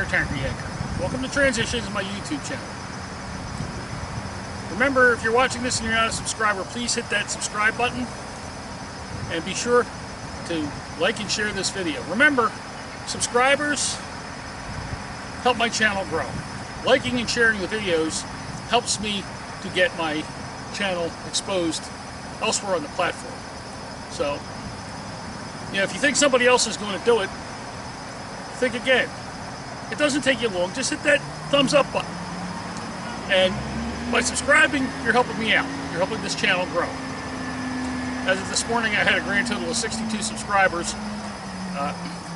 Tanker Yanker. Welcome to Transitions, my YouTube channel. Remember, if you're watching this and you're not a subscriber, please hit that subscribe button and be sure to like and share this video. Remember, subscribers help my channel grow. Liking and sharing the videos helps me to get my channel exposed elsewhere on the platform. So, you know, if you think somebody else is going to do it, think again. It doesn't take you long. Just hit that thumbs up button. And by subscribing, you're helping me out. You're helping this channel grow. As of this morning, I had a grand total of 62 subscribers.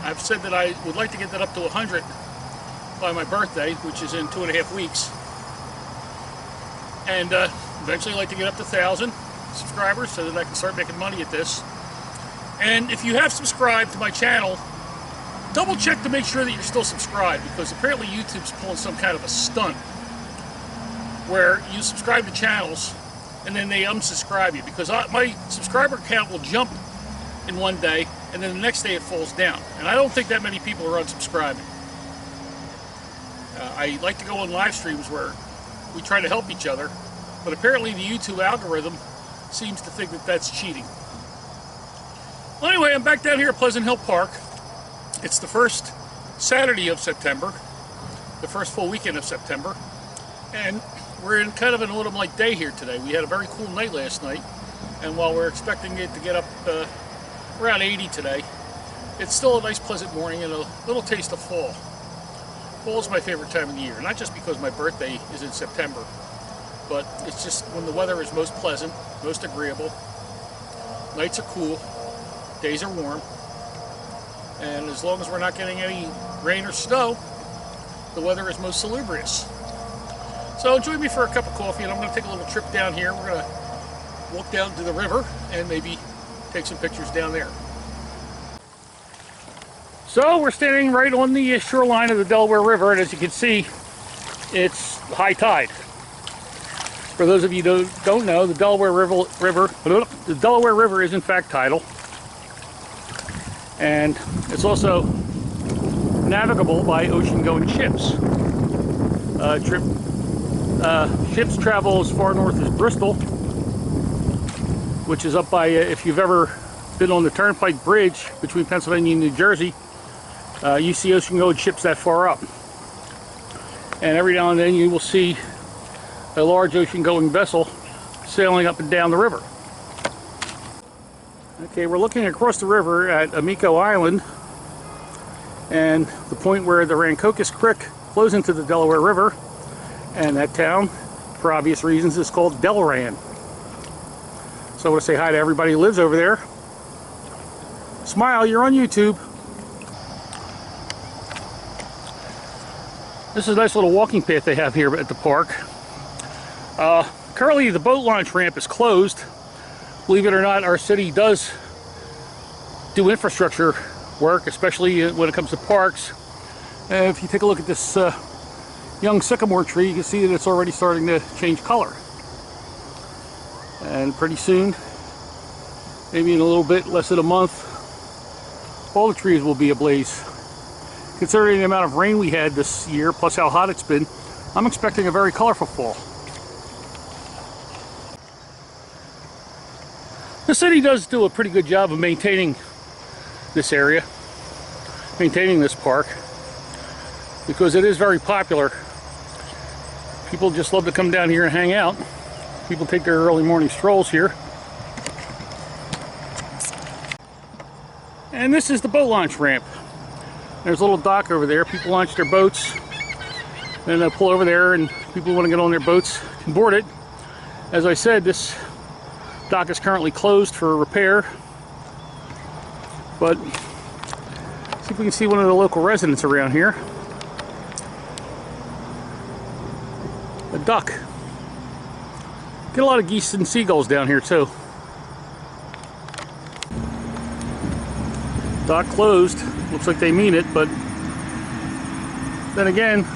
I've said that I would like to get that up to 100 by my birthday, which is in 2.5 weeks. And eventually I'd like to get up to 1,000 subscribers so that I can start making money at this. And if you have subscribed to my channel, double check to make sure that you're still subscribed, because apparently YouTube's pulling some kind of a stunt where you subscribe to channels and then they unsubscribe you, because my subscriber count will jump in one day and then the next day it falls down, and I don't think that many people are unsubscribing. I like to go on live streams where we try to help each other, but apparently the YouTube algorithm seems to think that that's cheating. Well, anyway, I'm back down here at Pleasant Hill Park. It's the first Saturday of September, the first full weekend of September, and we're in kind of an autumn-like day here today. We had a very cool night last night, and while we're expecting it to get up around 80 today, it's still a nice pleasant morning and a little taste of fall. Fall is my favorite time of the year, not just because my birthday is in September, but it's just when the weather is most pleasant, most agreeable. Nights are cool, days are warm, and as long as we're not getting any rain or snow, the weather is most salubrious. So join me for a cup of coffee, and I'm going to take a little trip down here. We're going to walk down to the river and maybe take some pictures down there. So we're standing right on the shoreline of the Delaware River, and as you can see, it's high tide. For those of you who don't know, the Delaware River is in fact tidal, and it's also navigable by ocean-going ships. Ships travel as far north as Bristol, which is up by, if you've ever been on the Turnpike Bridge between Pennsylvania and New Jersey, you see ocean-going ships that far up. And every now and then you will see a large ocean-going vessel sailing up and down the river. Okay, we're looking across the river at Amico Island, and the point where the Rancocas Creek flows into the Delaware River, and that town, for obvious reasons, is called Delran. So I want to say hi to everybody who lives over there. Smile, you're on YouTube. This is a nice little walking path they have here at the park. Currently the boat launch ramp is closed. Believe it or not, our city does do infrastructure work, especially when it comes to parks. If you take a look at this young sycamore tree, you can see that it's already starting to change color. And pretty soon, maybe in a little bit, less than a month, all the trees will be ablaze. Considering the amount of rain we had this year, plus how hot it's been, I'm expecting a very colorful fall. The city does do a pretty good job of maintaining this area, maintaining this park, because it is very popular. People just love to come down here and hang out. People take their early morning strolls here. And this is the boat launch ramp. There's a little dock over there. People launch their boats, and they'll pull over there, and people who want to get on their boats can board it. As I said, this dock is currently closed for repair, but see if we can see one of the local residents around here. A duck. Get a lot of geese and seagulls down here too. Dock closed. Looks like they mean it, but then again,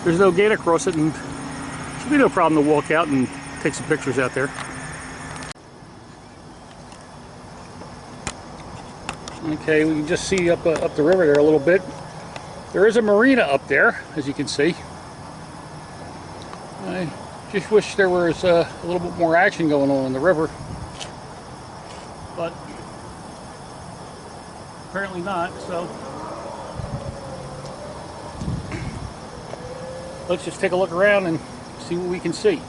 there's no gate across it, and it should be no problem to walk out and take some pictures out there. Okay, we can just see up the river there a little bit. There is a marina up there, as you can see. I just wish there was a little bit more action going on in the river, but apparently not, so let's just take a look around and see what we can see.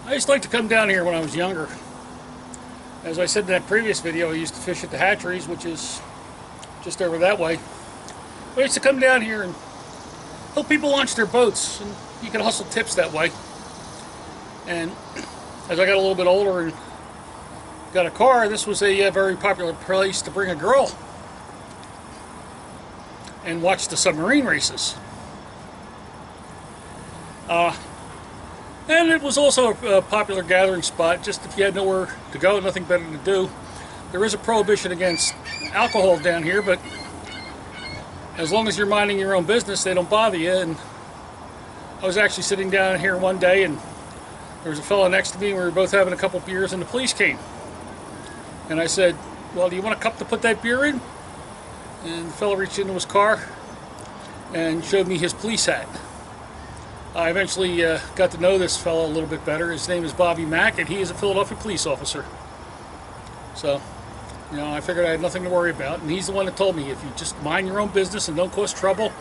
I used to like to come down here when I was younger. As I said in that previous video, I used to fish at the hatcheries, which is just over that way. I used to come down here and help people launch their boats, and you can hustle tips that way. And as I got a little bit older and got a car, this was a very popular place to bring a girl and watch the submarine races. And it was also a popular gathering spot, just if you had nowhere to go, nothing better to do. There is a prohibition against alcohol down here, but as long as you're minding your own business, they don't bother you. And I was actually sitting down here one day, and there was a fellow next to me, and we were both having a couple beers, and the police came. And I said, well, do you want a cup to put that beer in? And the fellow reached into his car and showed me his police hat. I eventually got to know this fellow a little bit better. His name is Bobby Mack, and he is a Philadelphia police officer. So, you know, I figured I had nothing to worry about. And he's the one that told me, if you just mind your own business and don't cause trouble,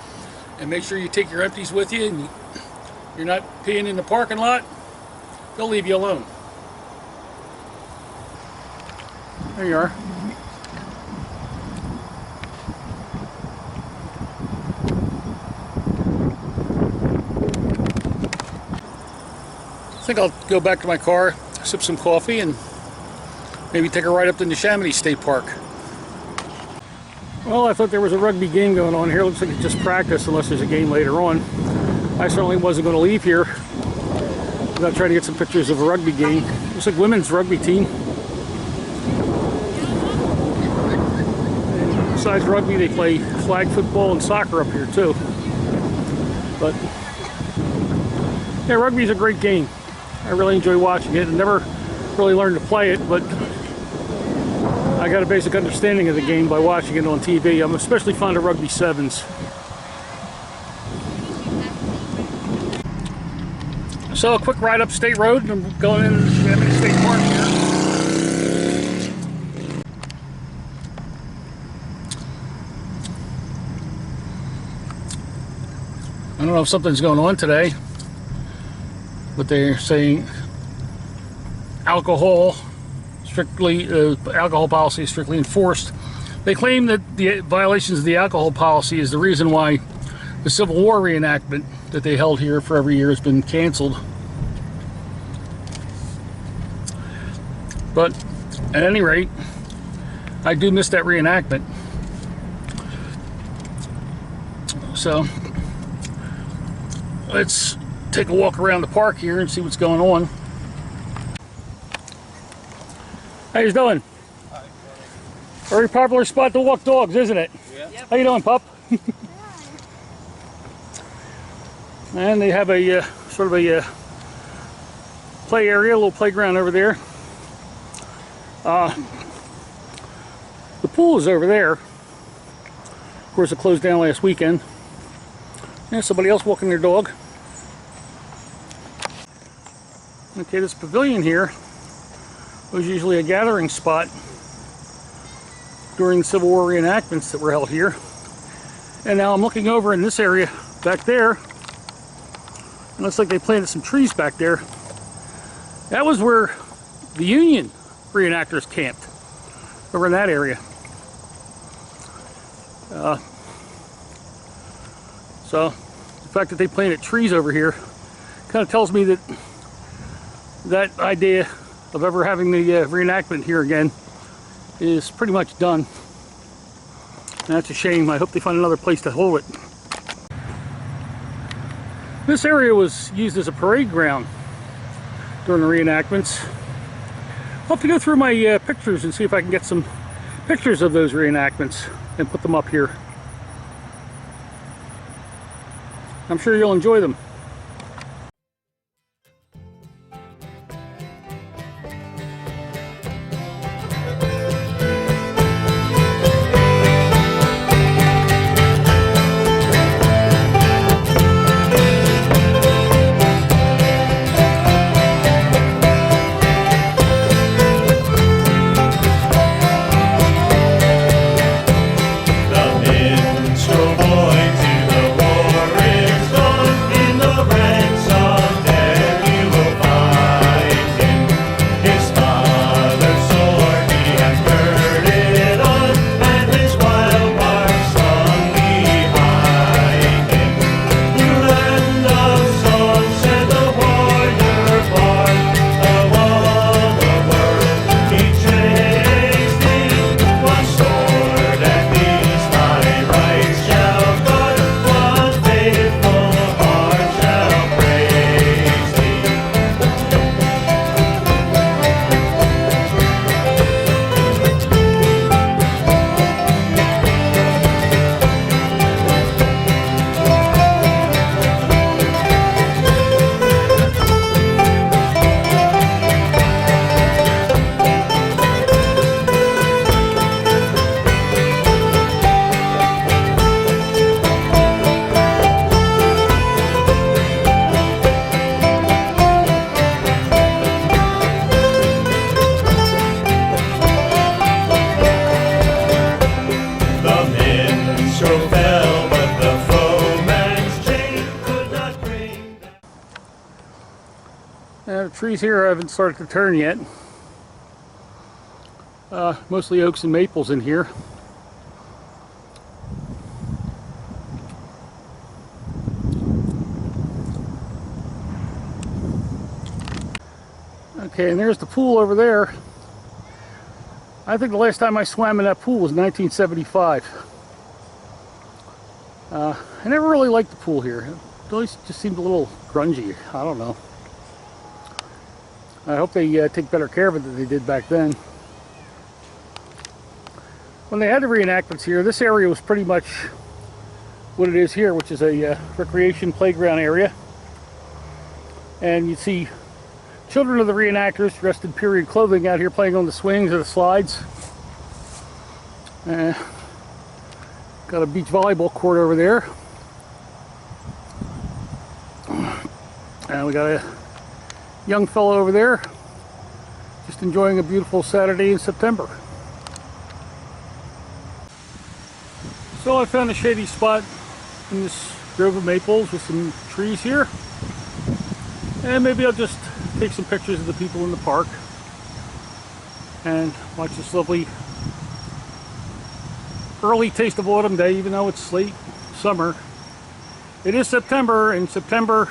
and make sure you take your empties with you, and you're not peeing in the parking lot, they'll leave you alone. There you are. I think I'll go back to my car, sip some coffee, and maybe take a ride up to Neshaminy State Park. Well, I thought there was a rugby game going on here. Looks like it's just practice unless there's a game later on. I certainly wasn't going to leave here without trying to get some pictures of a rugby game. Looks like women's rugby team. And besides rugby, they play flag football and soccer up here too. But yeah, rugby's a great game. I really enjoy watching it. I never really learned to play it, but I got a basic understanding of the game by watching it on TV. I'm especially fond of rugby sevens. So a quick ride up State Road, and I'm going into Neshaminy State Park here. I don't know if something's going on today, but they're saying alcohol policy is strictly enforced. They claim that the violations of the alcohol policy is the reason why the Civil War reenactment that they held here for every year has been canceled. But at any rate, I do miss that reenactment. So let's take a walk around the park here and see what's going on. How you doing? Hi. Very popular spot to walk dogs, isn't it? Yeah. Yep. How you doing, pup? And they have a sort of a play area, a little playground over there. The pool is over there. Of course, it closed down last weekend. Yeah, somebody else walking their dog. Okay, this pavilion here was usually a gathering spot during the Civil War reenactments that were held here. And now I'm looking over in this area back there. It looks like they planted some trees back there. That was where the Union reenactors camped, over in that area. So the fact that they planted trees over here kind of tells me that that idea of ever having the reenactment here again is pretty much done. And that's a shame. I hope they find another place to hold it. This area was used as a parade ground during the reenactments. I'll have to go through my pictures and see if I can get some pictures of those reenactments and put them up here. I'm sure you'll enjoy them. The trees here haven't started to turn yet. Mostly oaks and maples in here. Okay, and there's the pool over there. I think the last time I swam in that pool was 1975. I never really liked the pool here. It always just seemed a little grungy. I don't know. I hope they take better care of it than they did back then. When they had the reenactments here, this area was pretty much what it is here, which is a recreation playground area. And you'd see children of the reenactors dressed in period clothing out here playing on the swings or the slides. Got a beach volleyball court over there. And we got a young fellow over there just enjoying a beautiful Saturday in September. So I found a shady spot in this grove of maples with some trees here, and maybe I'll just take some pictures of the people in the park and watch this lovely early taste of autumn day, even though it's late summer. It is September, and September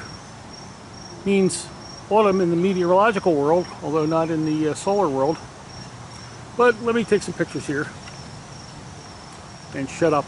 means autumn in the meteorological world, although not in the solar world. But let me take some pictures here and shut up.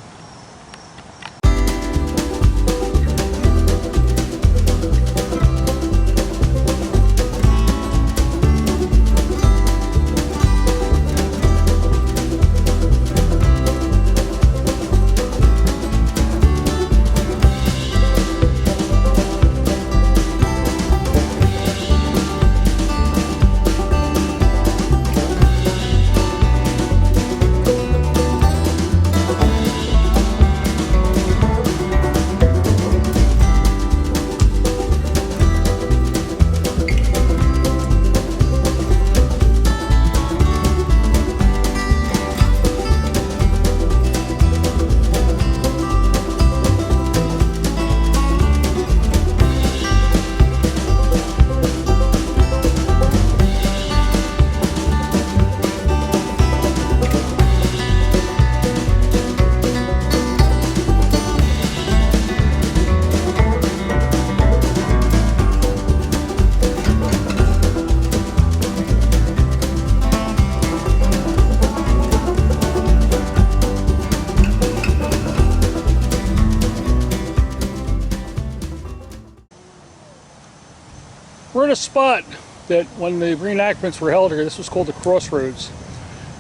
at a spot that when the reenactments were held here, this was called the Crossroads.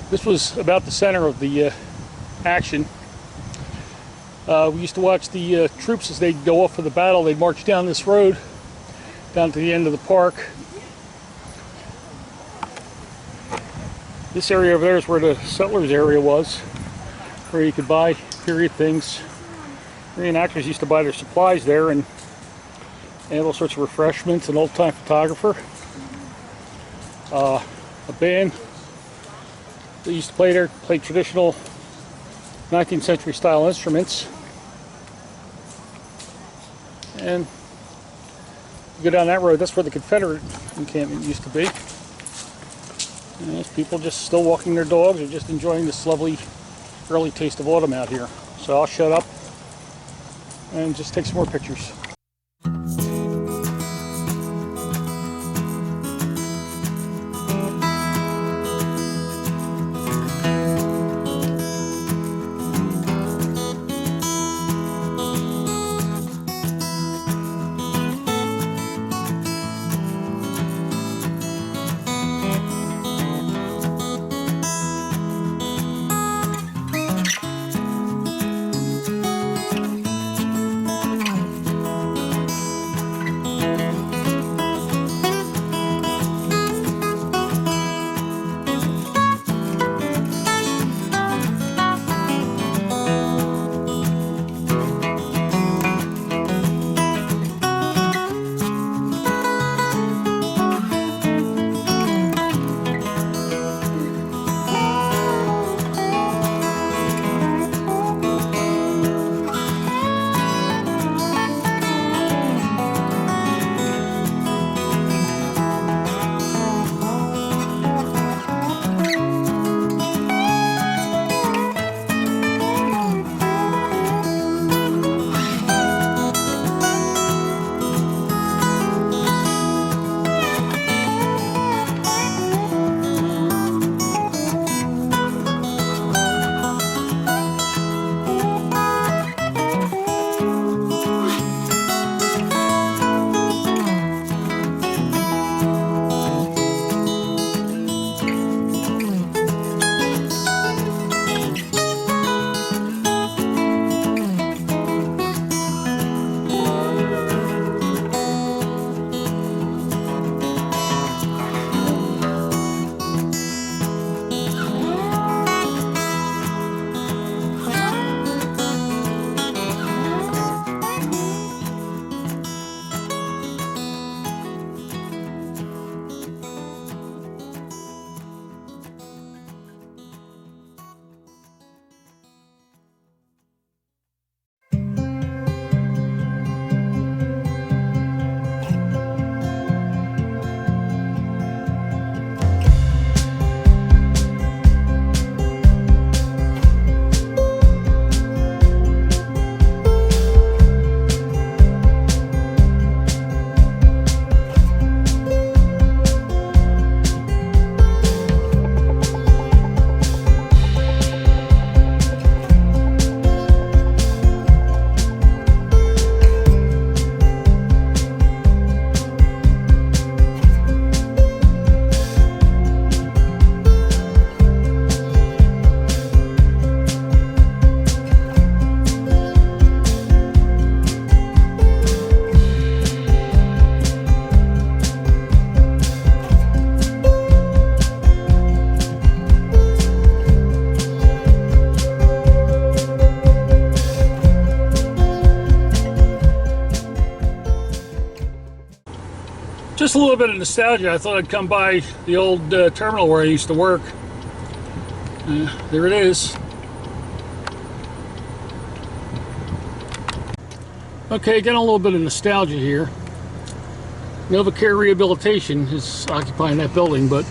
This was about the center of the action. We used to watch the troops as they'd go off for the battle. They'd march down this road, down to the end of the park. This area over there is where the settlers area was, where you could buy period things. Reenactors used to buy their supplies there, and they had all sorts of refreshments, an old-time photographer, a band that used to play there, played traditional 19th century style instruments. And you go down that road, that's where the Confederate encampment used to be. And there's people just still walking their dogs or just enjoying this lovely early taste of autumn out here. So I'll shut up and just take some more pictures. Just a little bit of nostalgia. I thought I'd come by the old terminal where I used to work. There it is. Okay, getting a little bit of nostalgia here. NovaCare Rehabilitation is occupying that building, but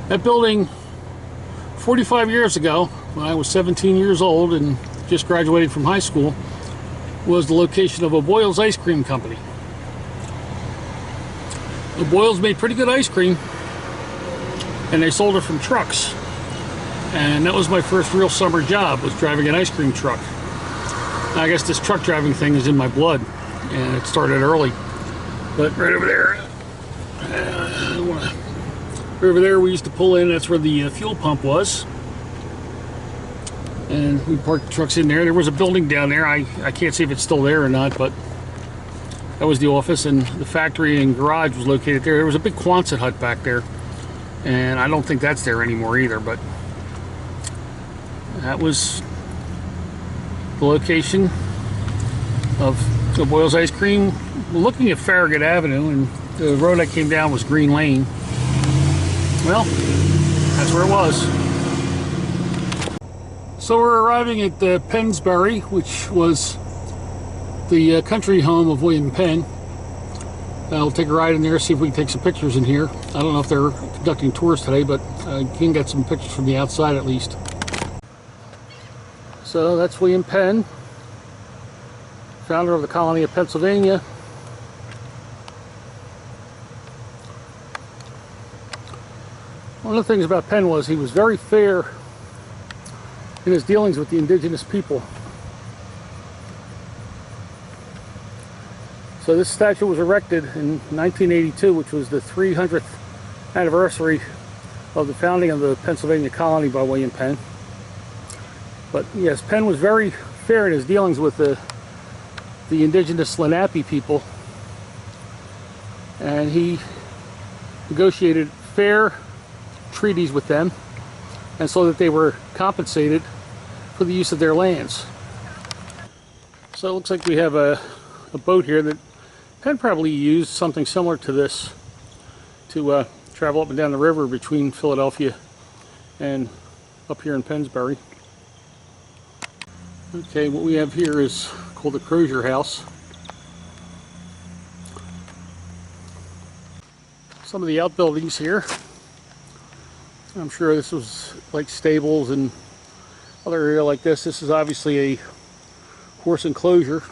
that building 45 years ago, when I was 17 years old and just graduated from high school, was the location of a Boyle's ice cream company. The Boyles made pretty good ice cream, and they sold it from trucks. And that was my first real summer job, was driving an ice cream truck. I guess this truck driving thing is in my blood, and it started early. But right over there, right over there we used to pull in. That's where the fuel pump was. And we parked the trucks in there. There was a building down there. I can't see if it's still there or not, but that was the office, and the factory and garage was located there. There was a big Quonset hut back there, and I don't think that's there anymore either, but that was the location of Boyle's Ice Cream. We're looking at Farragut Avenue, and the road I came down was Green Lane. Well, that's where it was. So we're arriving at Pennsbury, which was the country home of William Penn. I'll take a ride in there, see if we can take some pictures in here. I don't know if they're conducting tours today, but I can get some pictures from the outside at least. So that's William Penn, founder of the colony of Pennsylvania. One of the things about Penn was he was very fair in his dealings with the indigenous people. So this statue was erected in 1982, which was the 300th anniversary of the founding of the Pennsylvania colony by William Penn. But yes, Penn was very fair in his dealings with the indigenous Lenape people, and he negotiated fair treaties with them, and so that they were compensated for the use of their lands. So it looks like we have a boat here that Penn probably used something similar to this to travel up and down the river between Philadelphia and up here in Pennsbury. Okay, what we have here is called the Crozier House. Some of the outbuildings here. I'm sure this was like stables and other area like this. This is obviously a horse enclosure.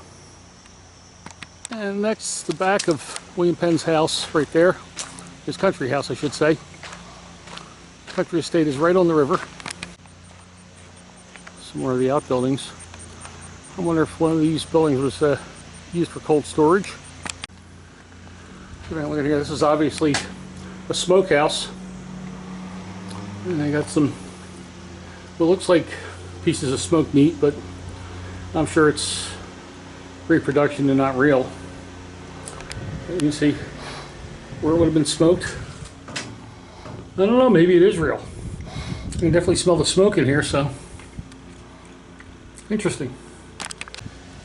And next, the back of William Penn's house right there. His country house, I should say. Country estate is right on the river. Some more of the outbuildings. I wonder if one of these buildings was used for cold storage. Look at here. This is obviously a smokehouse. And they got some, well, it looks like pieces of smoked meat, but I'm sure it's reproduction and not real. You can see where it would have been smoked. I don't know, maybe it is real. You can definitely smell the smoke in here, so interesting.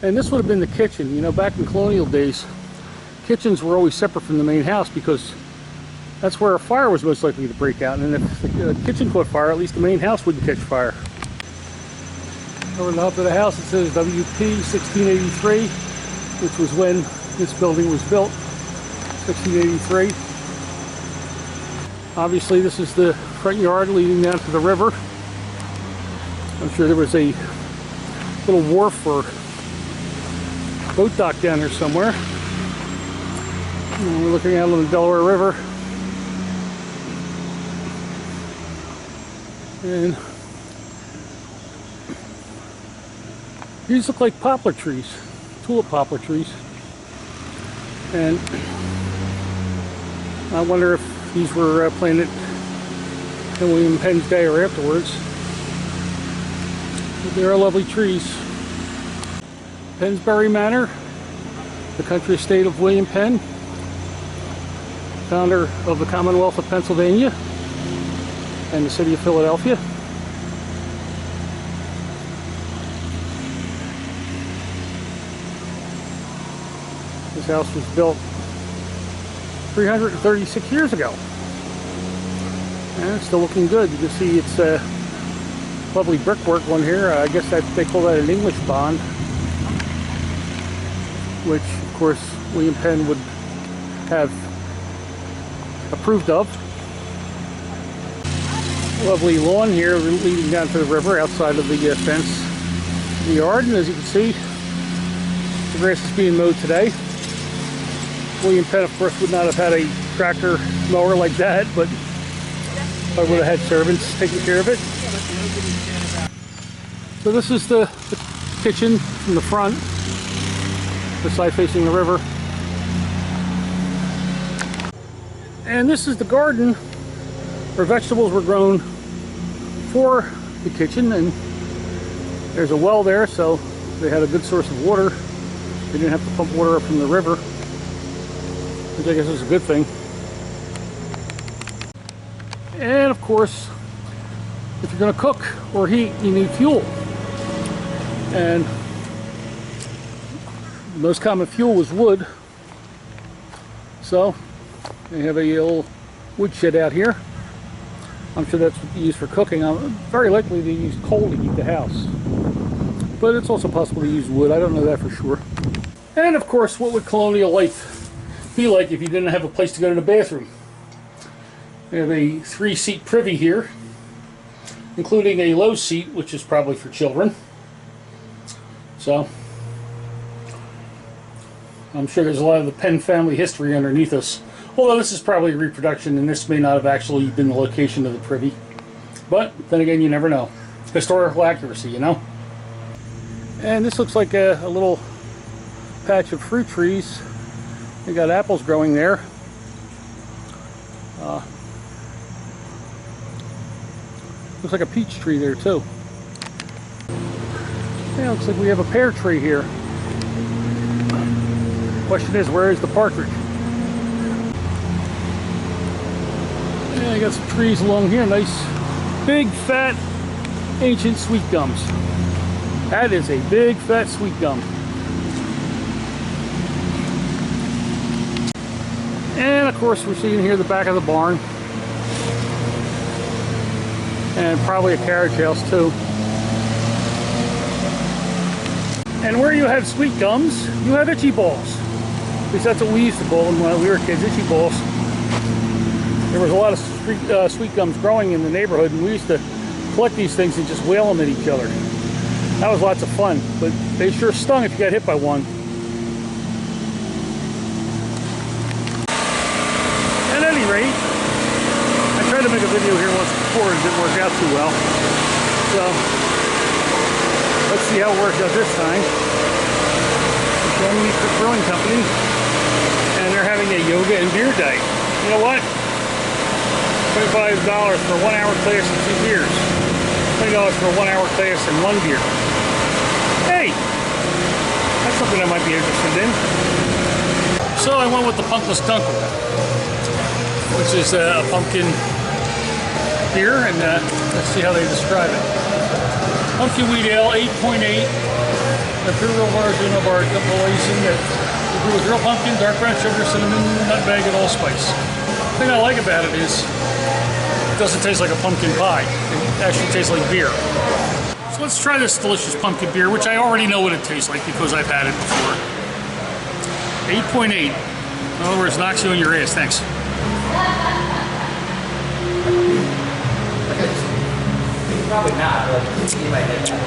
And this would have been the kitchen. You know, back in colonial days, kitchens were always separate from the main house because that's where a fire was most likely to break out. And if the kitchen caught fire, at least the main house wouldn't catch fire. Over the top of the house it says WP 1683, which was when this building was built, 1683. Obviously this is the front yard leading down to the river. I'm sure there was a little wharf or boat dock down there somewhere. And we're looking out on the Delaware River. And these look like poplar trees, tulip poplar trees. And I wonder if these were planted in William Penn's day or afterwards. But they are lovely trees. Pennsbury Manor, the country estate of William Penn, founder of the Commonwealth of Pennsylvania and the city of Philadelphia. This house was built 336 years ago. And it's still looking good. You can see it's lovely brickwork on here. I guess that they call that an English bond, which of course William Penn would have approved of. Lovely lawn here leading down to the river outside of the fence in the yard, and as you can see, the grass is being mowed today. William Penn, of course, would not have had a tractor mower like that, but I would have had servants taking care of it. So this is the kitchen from the front, the side facing the river. And this is the garden where vegetables were grown for the kitchen, and there's a well there, so they had a good source of water. They didn't have to pump water up from the river, which I guess is a good thing. And of course, if you're going to cook or heat, you need fuel. And the most common fuel was wood. So they have a little wood shed out here. I'm sure that's what they use for cooking. Very likely they use coal to heat the house. But it's also possible to use wood. I don't know that for sure. And of course, what would colonial life be like if you didn't have a place to go to the bathroom? We have a 3-seat privy here, including a low seat, which is probably for children. So I'm sure there's a lot of the Penn family history underneath us. Although this is probably a reproduction, and this may not have actually been the location of the privy. But then again, you never know. Historical accuracy, you know? And this looks like a little patch of fruit trees. They got apples growing there. Looks like a peach tree there too. Yeah, looks like we have a pear tree here. Question is, where is the partridge? Yeah, I got some trees along here. Nice, big, fat, ancient sweet gums. That is a big, fat sweet gum. And of course, we're seeing here the back of the barn. And probably a carriage house too. And where you have sweet gums, you have itchy balls. At least that's what we used to call them when we were kids, itchy balls. There was a lot of sweet gums growing in the neighborhood, and we used to collect these things and just whale them at each other. That was lots of fun, but they sure stung if you got hit by one. At any rate, I tried to make a video here once before and it didn't work out too well. So, let's see how it works out this time. Neshaminy Creek Brewing Company, and they're having a yoga and beer day. You know what? $25 for a 1-hour class and 2 beers. $20 for a 1-hour class and 1 beer. Hey, that's something I might be interested in. So I went with the Punkless Dunkel, which is a pumpkin beer, and let's see how they describe it. Pumpkin wheat ale, 8.8, a pure version of our compilation that we brew with real pumpkin, dark brown sugar, cinnamon, nutmeg, and allspice. The thing I like about it is it doesn't taste like a pumpkin pie. It actually tastes like beer. So let's try this delicious pumpkin beer, which I already know what it tastes like because I've had it before. 8.8. In other words, knocks you on your ass. Thanks. Probably not, but you might hit that.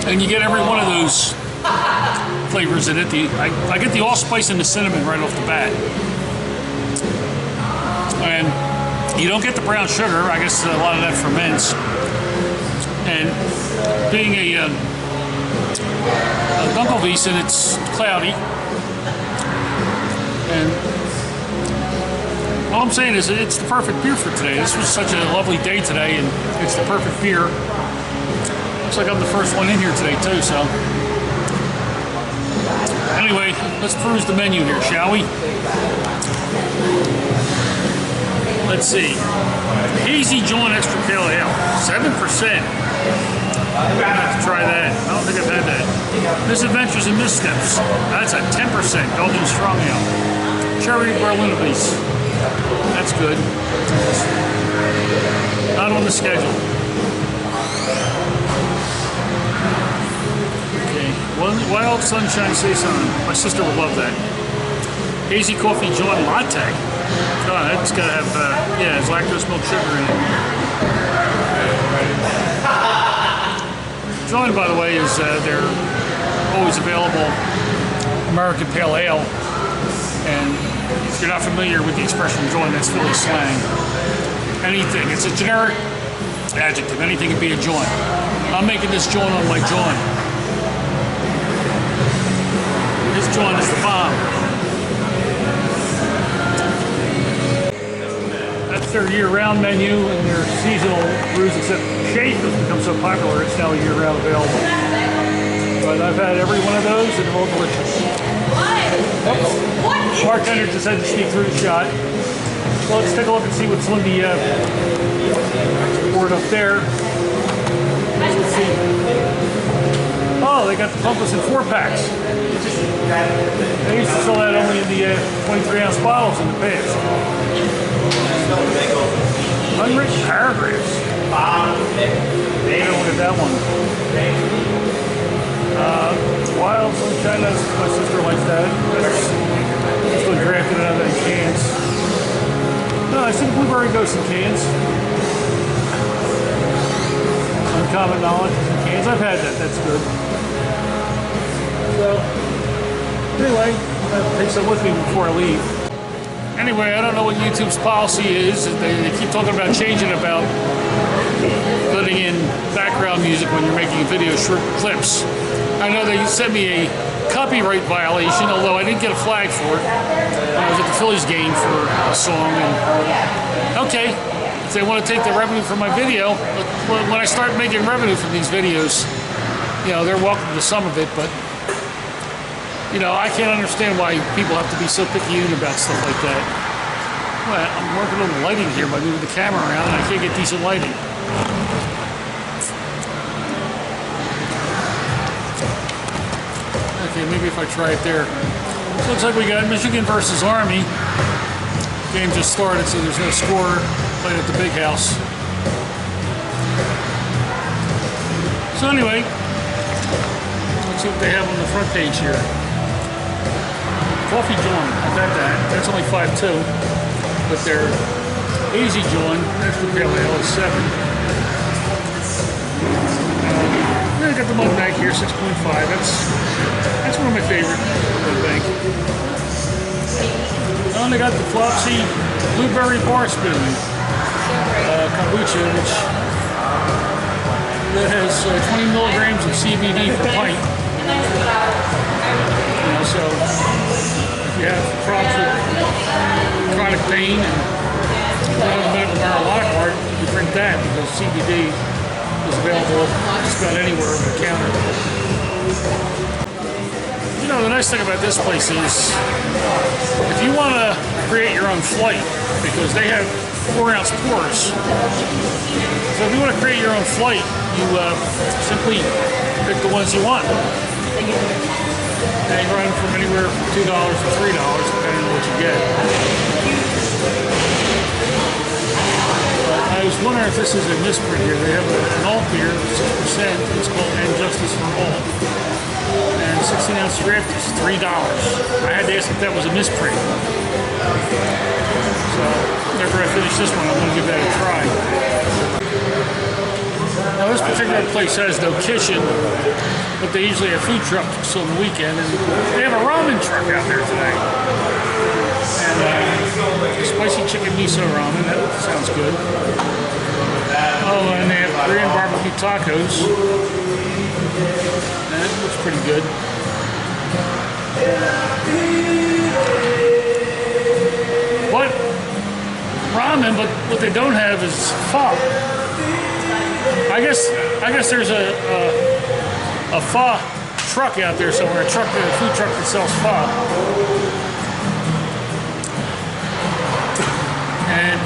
And you get every one of those flavors in it. I get the allspice and the cinnamon right off the bat. And you don't get the brown sugar. I guess a lot of that ferments. And being a Dunkelwiesen, it's cloudy. And all I'm saying is it's the perfect beer for today. This was such a lovely day today, and it's the perfect beer. Looks like I'm the first one in here today too, so. Anyway, let's peruse the menu here, shall we? Let's see. Hazy John Extra Pale Ale, 7%. I'm gonna have to try that. I don't think I've had that. Misadventures and Missteps. That's a 10% Belgian Strong Ale. Cherry Berliner Weiss. That's good. Not on the schedule. Okay. Wild Sunshine Saison. My sister would love that. Hazy Coffee John Latte. Oh, that's got to have, yeah, it's lactose milk sugar in it. John, by the way, is they're always available American Pale Ale. And if you're not familiar with the expression joint, that's Philly slang. Anything, it's a generic adjective. Anything can be a joint. I'm making this joint on my joint. This joint is the bomb. It's their year-round menu and their seasonal brews, except Shake has become so popular, it's now year-round available. But I've had every one of those and they're all delicious. Oops. Bartender just had to sneak through the shot. So let's take a look and see what's on the board up there. Let's see. Oh, they got the Bumpus in 4-packs. They used to sell that only in the 23-ounce bottles in the past. Unwritten paragraphs. They don't look at that one. Wild Sunshine, my sister likes that. It's been drafted out of the cans. No, I see the Blueberry Ghost in cans. Uncommon Knowledge in cans. I've had that. That's good. So, anyway, I'll take some with me before I leave. Anyway, I don't know what YouTube's policy is. They keep talking about changing about putting in background music when you're making video short clips. I know they sent me a copyright violation, although I didn't get a flag for it. I was at the Phillies game for a song, and okay, if they want to take the revenue from my video, when I start making revenue from these videos, you know, they're welcome to some of it, but you know, I can't understand why people have to be so picky about stuff like that. Well, I'm working on the lighting here by moving the camera around, and I can't get decent lighting. Okay, maybe if I try it there. So looks like we got Michigan versus Army. Game just started, so there's no score. Playing at the big house. So anyway, let's see what they have on the front page here. Coffee John, I've had that. That's only 5.2. But their Easy John, extra pale ale, is 7. I got the Mud Bank here, 6.5. That's one of my favorite Mud Bank. And they got the Flopsy Blueberry Bar Spoon kombucha, which that has 20 milligrams of CBD per pint. You know, so if you have problems with chronic pain and you don't have a medical marijuana card, you can drink that because CBD is available just about anywhere over the counter. You know, the nice thing about this place is if you want to create your own flight, because they have 4-ounce pours. So if you want to create your own flight, you simply pick the ones you want. And you run from anywhere from $2 to $3, depending on what you get. But I was wondering if this is a misprint here. They have an alt beer, 6%. It's called And Justice for All. And 16-ounce draft is $3. I had to ask if that was a misprint. So after I finish this one, I'm going to give that a try. Now this particular place has no kitchen, but they usually have food trucks on the weekend, and they have a ramen truck out there today. And spicy chicken miso ramen, that sounds good. Oh, and they have Korean barbecue tacos. That looks pretty good. What? Ramen, but what they don't have is pho. I guess there's a pho truck out there somewhere, a food truck that sells pho. And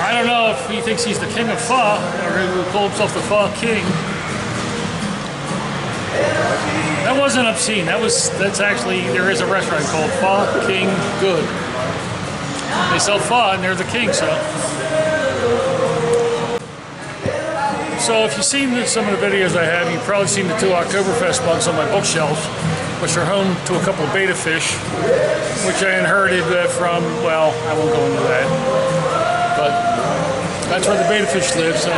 I don't know if he thinks he's the king of pho, or he will call himself the Pho King. That wasn't obscene. That's actually, there is a restaurant called Pho King Good. They sell pho and they're the king, so. So if you've seen some of the videos I have, you've probably seen the 2 Oktoberfest mugs on my bookshelf, which are home to a couple of beta fish, which I inherited from, well, I won't go into that. But that's where the beta fish live, so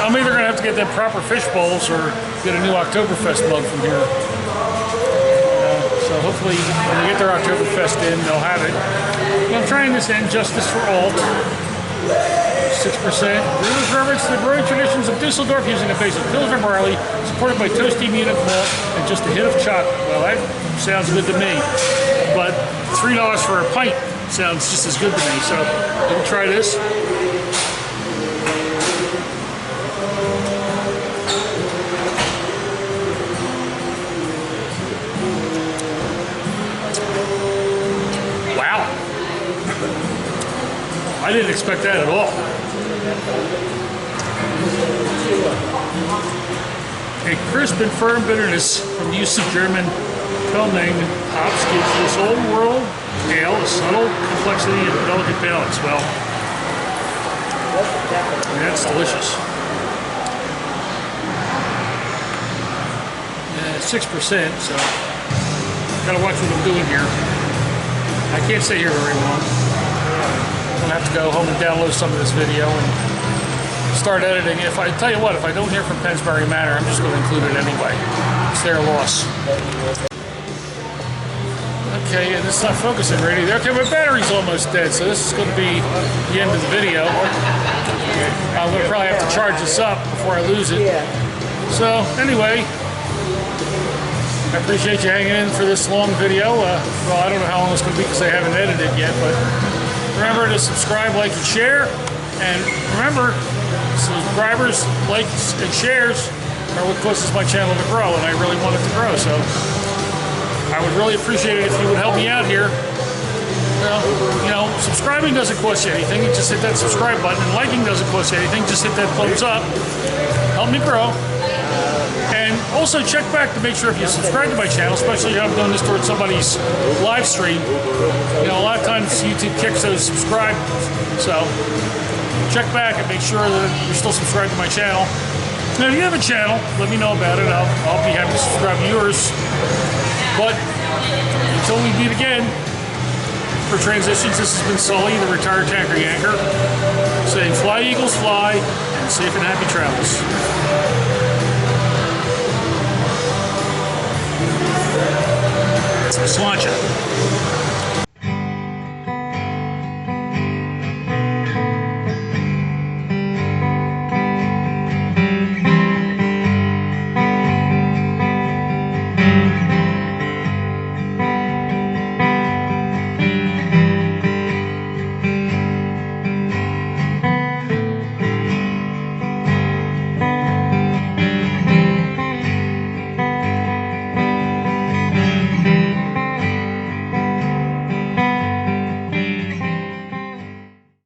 I'm either going to have to get them proper fish bowls or get a new Oktoberfest mug from here. So hopefully when they get their Oktoberfest in, they'll have it. But I'm trying this And Justice for All. 6%. Brewers reverence the brewing traditions of Dusseldorf using a base of Pilsner barley, supported by toasty Munich malt and just a hit of chocolate. Well, that sounds good to me. But $3 for a pint sounds just as good to me. So let me try this. Wow. I didn't expect that at all. A crisp and firm bitterness from the use of German Pilsner hops gives this old world ale a subtle complexity and delicate balance. Well, that's delicious. 6%, so gotta watch what I'm doing here. I can't stay here very long. I'm gonna have to go home and download some of this video and start editing. If I tell you what, if I don't hear from Pennsbury Manor, I'm just going to include it anyway. It's their loss. Okay, and it's not focusing right either. Okay, my battery's almost dead, so this is going to be the end of the video. I'm going to probably have to charge this up before I lose it. So, anyway, I appreciate you hanging in for this long video. Well, I don't know how long it's going to be because I haven't edited it yet, but remember to subscribe, like, and share. And remember, subscribers, likes, and shares are what causes my channel to grow, and I really want it to grow. So I would really appreciate it if you would help me out here. Well, subscribing doesn't cost you anything. You just hit that subscribe button, and liking doesn't cost you anything. Just hit that thumbs up. Help me grow. And also check back to make sure if you subscribe to my channel, especially if I'm doing this towards somebody's live stream. A lot of times YouTube kicks those subscribe. So check back and make sure that you're still subscribed to my channel. Now, if you have a channel, let me know about it. I'll be happy to subscribe to yours. But until we meet again, for Transitions, this has been Sully, the retired tanker yanker, saying fly eagles fly, and safe and happy travels. Sláinte.